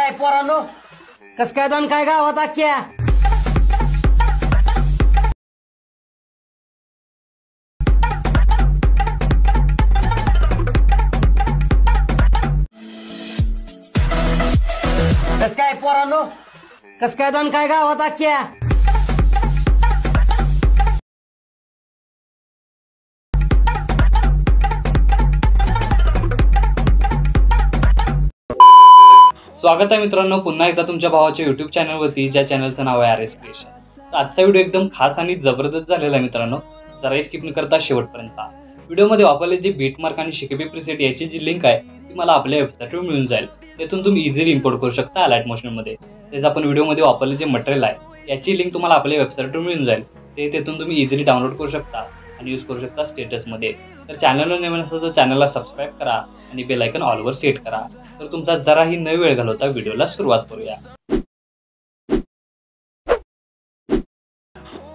काय पोरांनो, कस काय दान काय गावात आख्या कस काय पोरांनो, कस काय दान काय गावात आख्या स्वागत आहे मित्रांनो पुन्हा एकदा तुमच्या भावाच्या YouTube चॅनलवरती, ज्या चॅनलचं नाव आहे RS क्रिएशन. तर आजचा व्हिडिओ एकदम खास आणि जबरदस्त झालेला आहे मित्रांनो. जरा स्किप न करता शेवटपर्यंत व्हिडिओमध्ये वापरले जे बीटमार्क आणि शिकेबी प्रीसेट याची जी लिंक आहे ती मला आपल्या वेबसाईटवर मिळून जाईल. त्यातून तुम्ही इझिली इम्पोर्ट करू शकता अलाइट मोशनमध्ये. तेच आपण व्हिडिओमध्ये वापरले जे मटेरियल आहे याची लिंक तुम्हाला आपल्या वेबसाईटवर मिळून जाईल. तेथून तुम्ही इझिली डाउनलोड करू शकता आणि यूज करू शकता स्टेटसमध्ये. तर चॅनलवर नवीन असेल तर चॅनलला सबस्क्राईब करा आणि बेल आयकॉन ऑलवर सेट करा. तर तुमचा जराही न वेळ घालवता व्हिडिओला सुरुवात करूया.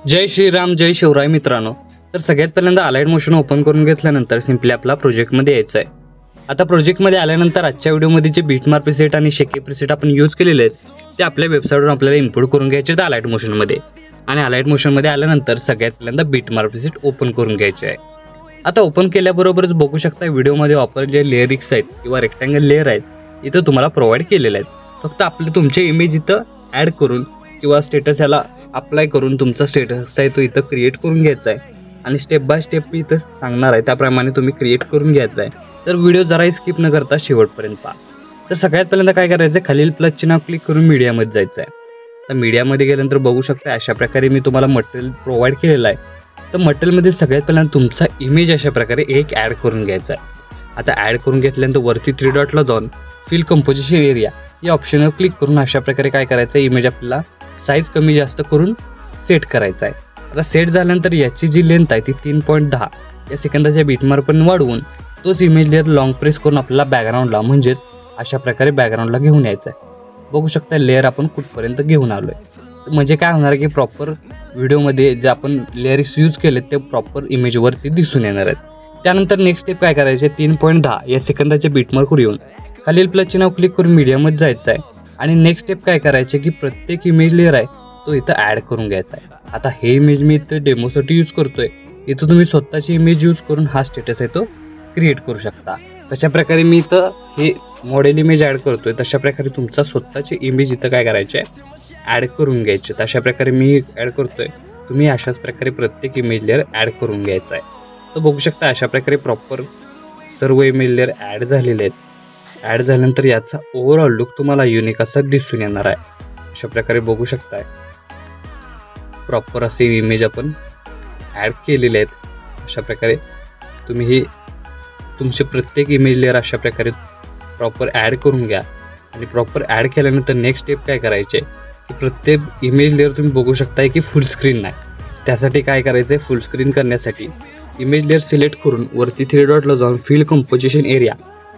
जय श्रीराम, जय शिवराय मित्रांनो. तर सगळ्यात पहिल्यांदा अलाइट मोशन ओपन करून घेतल्यानंतर सिंपली आपला प्रोजेक्टमध्ये यायचं आहे. आता प्रोजेक्टमध्ये आल्यानंतर आजच्या व्हिडिओमध्ये जे बीटमार्क प्रीसेट आणि शेके प्रीसेट आपण यूज केलेले आहेत ते आपल्या वेबसाईटवर आपल्याला इम्पोर्ट करून घ्यायचे आहेत अलाइट मोशनमध्ये. आणि अलाइट मोशनमध्ये आल्यानंतर सगळ्यात पहिल्यांदा बीटमार्क प्रीसेट ओपन करून घ्यायचे आहे. आता ओपन केल्याबरोबरच बघू शकता व्हिडिओमध्ये वापरलेले लेअरिक्स आहेत किंवा रेक्टँगल लेअर आहेत इथं तुम्हाला प्रोव्हाइड केलेले आहेत. फक्त आपले तुमचे इमेज इथं ॲड करून किंवा स्टेटस याला अप्लाय करून तुमचा स्टेटस आहे तो इथं क्रिएट करून घ्यायचा आहे. आणि स्टेप बाय स्टेप मी इथं सांगणार आहे त्याप्रमाणे तुम्ही क्रिएट करून घ्यायचा आहे. तर व्हिडिओ जराही स्किप न करता शेवटपर्यंत पहा. तर सगळ्यात पहिल्यांदा काय करायचं आहे, खालील प्लस चिन्ह क्लिक करून मीडियामध्ये जायचं आहे. तर मीडियामध्ये गेल्यानंतर बघू शकता अशा प्रकारे मी तुम्हाला मटेरियल प्रोव्हाइड केलेलं आहे. तर मटेरियलमध्ये सगळ्यात पहिल्यांदा तुमचा इमेज अशा प्रकारे एक ॲड करून घ्यायचा आहे. आता ॲड करून घेतल्यानंतर वरती 3 डॉटला जाऊन फिल कंपोजिशन एरिया या ऑप्शनवर क्लिक करून अशा प्रकारे काय करायचं आहे, इमेज आपल्याला साईज कमी जास्त करून सेट करायचा आहे. आता सेट झाल्यानंतर याची जी लेंथ आहे ती 3.10 या सेकंदाच्या बीटमार्क पण वाढवून तोच इमेज लेअर लॉंग प्रेस करून आपल्याला बॅकग्राऊंडला म्हणजेच अशा प्रकारे बॅकग्राऊंडला घेऊन यायचं आहे. बघू शकता लेअर आपण कुठपर्यंत घेऊन आलो आहे. म्हणजे काय होणार आहे की प्रॉपर व्हिडिओमध्ये जे आपण लेअर्स यूज केलेत ते प्रॉपर इमेजवरती दिसून येणार आहेत. त्यानंतर नेक्स्ट स्टेप काय करायचे, 3.10 या सेकंदाच्या बीटमार्कवर येऊन खालील प्लस चिन्ह क्लिक करून मीडियामध्ये जायचं आहे. आणि नेक्स्ट स्टेप काय करायचे की प्रत्येक इमेज लेअर आहे तो इथं ॲड करून घ्यायचा आहे. आता हे इमेज मी इथं डेमोसाठी यूज करतोय. इथं तुम्ही स्वतःची इमेज यूज करून हा स्टेटस आहे तो क्रिएट करू शकता. तशा प्रकारे मी इथं हे मॉडेल इमेज ॲड करतोय. तशा प्रकारे तुमचा स्वतःची इमेज इथं काय करायचे आहे ॲड करून घ्यायचे. तशा प्रकारे मी ॲड करतोय. तुम्ही अशाच प्रकारे प्रत्येक इमेज लेअर ॲड करून घ्यायचा आहे. तर बघू शकता अशा प्रकारे प्रॉपर सर्व इमेज लेअर ॲड झालेले आहेत. ॲड झाल्यानंतर याचा ओव्हरऑल लुक तुम्हाला युनिक असा दिसून येणार आहे. अशा प्रकारे बघू शकताय प्रॉपर असे इमेज आपण ॲड केलेले आहेत. अशा प्रकारे तुम्ही ही तुमचे प्रत्येक इमेज लेअर अशा प्रकारे प्रॉपर ॲड करून घ्या. आणि प्रॉपर ॲड केल्यानंतर नेक्स्ट स्टेप काय करायचे की प्रत्येक इमेज लेअर तुम्ही बघू शकताय की फुल स्क्रीन नाही. त्यासाठी काय करायचं आहे, फुल स्क्रीन करण्यासाठी इमेज लेअर सिलेक्ट करून वरती 3 डॉटला जाऊन फिल कंपोजिशन एरिया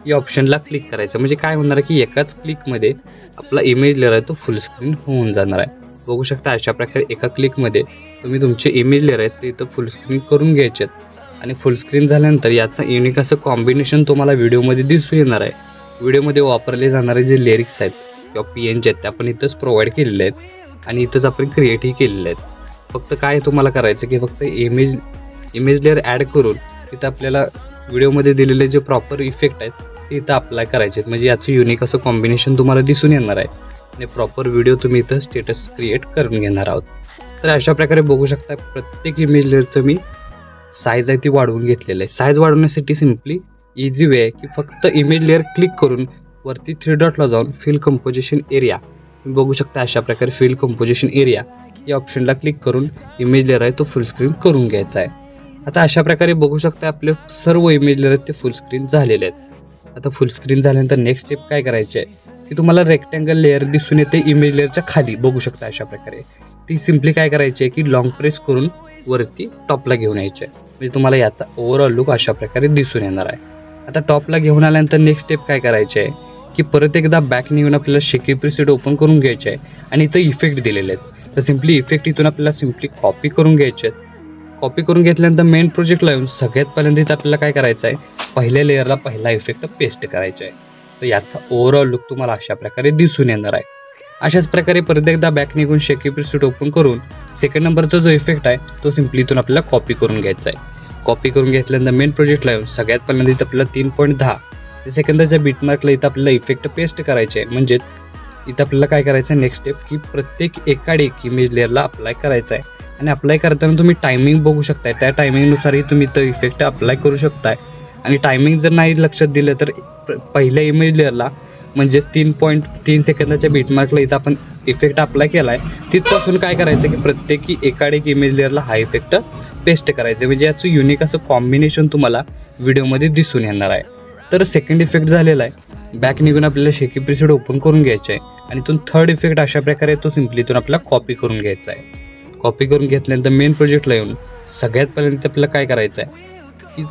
या ऑप्शनला क्लिक करायचं. म्हणजे काय होणार आहे की एकाच क्लिकमध्ये आपला इमेज लेअर आहे तो फुल स्क्रीन होऊन जाणार आहे. बघू शकता अशा प्रकारे एका क्लिकमध्ये तुम्ही तुमचे इमेज लेअर आहेत ते इथं फुल स्क्रीन करून घ्यायचे आहेत. आणि फुल स्क्रीन झाल्यानंतर याचं युनिक असं कॉम्बिनेशन तुम्हाला व्हिडिओमध्ये दिसून येणार आहे. व्हिडिओमध्ये वापरले जाणारे जे लिरिक्स आहेत किंवा PNG आहेत ते आपण इथंच प्रोव्हाइड केलेले आहेत आणि इथंच आपण क्रिएटही केलेले आहेत. फक्त काय तुम्हाला करायचं की फक्त इमेज लेअर ॲड करून तिथं आपल्याला व्हिडिओमध्ये दिलेले जे प्रॉपर इफेक्ट आहेत ते इथं अप्लाय करायचे आहेत. म्हणजे याचं युनिक असं कॉम्बिनेशन तुम्हाला दिसून येणार आहे आणि प्रॉपर व्हिडिओ तुम्ही इथं स्टेटस क्रिएट करून घेणार आहोत. तर अशा प्रकारे बघू शकता प्रत्येक इमेज लेअरचं मी साईज आहे ती वाढवून घेतलेलं आहे. साईज वाढवण्यासाठी सिम्पली इझी वे आहे की फक्त इमेज लेअर क्लिक करून वरती 3 डॉटला जाऊन फिल कंपोजिशन एरिया बघू शकता अशा प्रकारे फिल कंपोजिशन एरिया या ऑप्शनला क्लिक करून इमेज लेअर आहे तो फुल स्क्रीन करून घ्यायचा आहे. आता अशा प्रकारे बघू शकता आपले सर्व इमेज लेअर आहेत ते फुल स्क्रीन झालेले आहेत. आता फुल स्क्रीन झाल्यानंतर नेक्स्ट स्टेप काय करायचे आहे की तुम्हाला रेक्टँगल लेअर दिसून येते इमेज लेअरच्या खाली बघू शकता अशा प्रकारे. ती सिम्पली काय करायची आहे की लॉंग प्रेस करून वरती टॉपला घेऊन यायचे आहे. म्हणजे तुम्हाला याचा ओव्हरऑल लुक अशा प्रकारे दिसून येणार आहे. आता टॉपला घेऊन आल्यानंतर नेक्स्ट स्टेप काय करायचे आहे की परत एकदा बॅक निघून आपल्याला शेके प्रीसेट ओपन करून घ्यायचे आहे. आणि इथं इफेक्ट दिलेले आहेत तर सिम्पली इफेक्ट इथून आपल्याला सिम्पली कॉपी करून घ्यायचे आहेत. कॉपी करून घेतल्यानंतर मेन प्रोजेक्टला येऊन सगळ्यात पहिल्यांदा इथं आपल्याला काय करायचं आहे, पहिल्या लेअरला पहिला इफेक्ट पेस्ट करायचा आहे. तर याचा ओव्हरऑल लुक तुम्हाला अशा प्रकारे दिसून येणार आहे. अशाच प्रकारे परत एकदा बॅक निघून शेकी प्रीसेट ओपन करून सेकंड नंबरचा जो इफेक्ट आहे तो सिम्पली इथून आपल्याला कॉपी करून घ्यायचा आहे. कॉपी करून घेतल्यानंतर मेन प्रोजेक्टला येऊन सगळ्यात पहिल्यांदा इथं आपल्याला 3.10 ते सेकंदाच्या बीटमार्कला इथं आपल्याला इफेक्ट पेस्ट करायचे आहे. म्हणजेच इथं आपल्याला काय करायचं आहे नेक्स्ट स्टेप की प्रत्येक एक इमेज लेअरला अप्लाय करायचा आहे. आणि अप्लाय करताना तुम्ही टायमिंग बघू शकताय, त्या टायमिंगनुसारही तुम्ही इथं इफेक्ट अप्लाय करू शकताय. आणि टायमिंग जर नाही लक्षात दिलं तर पहिल्या इमेज लेअरला म्हणजेच 3.3 सेकंदाच्या बीटमार्कला इथं आपण इफेक्ट अप्लाय केला आहे तिथपासून काय करायचं की प्रत्येकी एक इमेज लेअरला हा इफेक्ट पेस्ट करायचं. म्हणजे याचं युनिक असं कॉम्बिनेशन तुम्हाला व्हिडिओमध्ये दिसून येणार आहे. तर सेकंड इफेक्ट झालेला आहे. बॅक निघून आपल्याला शेकी प्रीसेट ओपन करून घ्यायचं आहे आणि इथून थर्ड इफेक्ट अशा प्रकारे तो सिम्पली इथून आपल्याला कॉपी करून घ्यायचा आहे. कॉपी करून घेतल्यानंतर मेन प्रोजेक्टला येऊन सगळ्यात पहिल्यांदा आपल्याला काय करायचं आहे की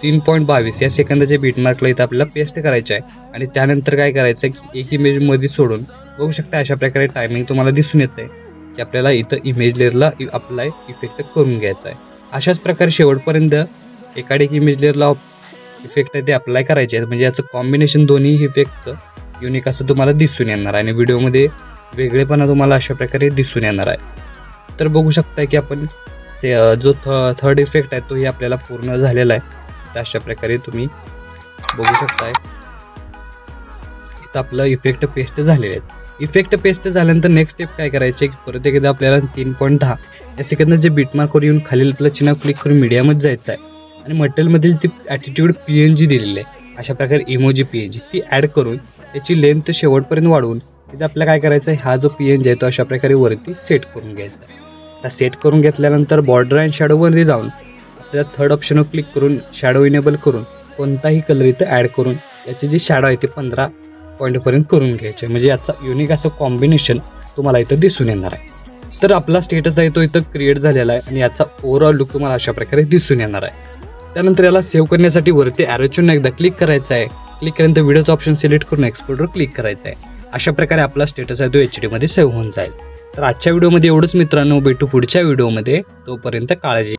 3.22 या सेकंदाच्या बीटमार्कला इथं आपल्याला पेस्ट करायचं आहे. आणि त्यानंतर काय करायचं आहे की एक इमेजमध्ये सोडून बघू शकता अशा प्रकारे टायमिंग तुम्हाला दिसून येत आहे की आपल्याला इथं इमेज लेअरला अप्लाय इफेक्ट करून घ्यायचा आहे. अशाच प्रकारे शेवटपर्यंत एक इमेज लेअरला इफेक्ट आहे ते अप्लाय करायचे आहेत. म्हणजे याचं कॉम्बिनेशन दोन्ही इफेक्टचं युनिक असं तुम्हाला दिसून येणार आहे आणि व्हिडिओमध्ये वेगळेपणा तुम्हाला अशा प्रकारे दिसून येणार आहे. तर बघू शकता की आपण जो थर्ड इफेक्ट आहे तोही आपल्याला पूर्ण झालेला आहे. तर अशा प्रकारे तुम्ही बघू शकताय इथं आपलं इफेक्ट पेस्ट झालेले आहेत. इफेक्ट पेस्ट झाल्यानंतर नेक्स्ट स्टेप काय करायचे की परत एकदा आपल्याला 3.10 या सेकंदाचे बीटमार्कवर येऊन खालील आपलं चिन्ह क्लिक करून मीडियामध्ये जायचं आहे. आणि मटेरियलमधील ती ॲटिट्यूड PNG दिलेली आहे अशा प्रकारे इमोजी PNG ती ॲड करून त्याची लेंथ शेवटपर्यंत वाढवून तिथं आपल्याला काय करायचं आहे हा जो PNG आहे तो अशा प्रकारे वरती सेट करून घ्यायचा आहे. आता सेट करून घेतल्यानंतर बॉर्डर अँड शॅडोवरती जाऊन आपल्याला थर्ड ऑप्शनवर क्लिक करून शॅडो इनेबल करून कोणताही कलर इथं ॲड करून याची जी शॅडो आहे ते 15 पॉईंटपर्यंत करून घ्यायचे. म्हणजे याचा युनिक असं कॉम्बिनेशन तुम्हाला इथं दिसून येणार आहे. तर आपला स्टेटस आहे तो इथं क्रिएट झालेला आहे आणि याचा ओव्हरऑल लुक तुम्हाला अशा प्रकारे दिसून येणार आहे. त्यानंतर याला सेव्ह करण्यासाठी वरती ॲरोचून एकदा क्लिक करायचं आहे. क्लिक केल्यानंतर व्हिडिओचं ऑप्शन सिलेक्ट करून एक्सपोर्टवर क्लिक करायचं आहे. अशा प्रकारे आपला स्टेटस आहे तो HD मध्ये सेव्ह होऊन जाईल. तर आजच्या व्हिडिओमध्ये एवढंच मित्रांनो, भेटू पुढच्या व्हिडिओमध्ये. तोपर्यंत काळजी.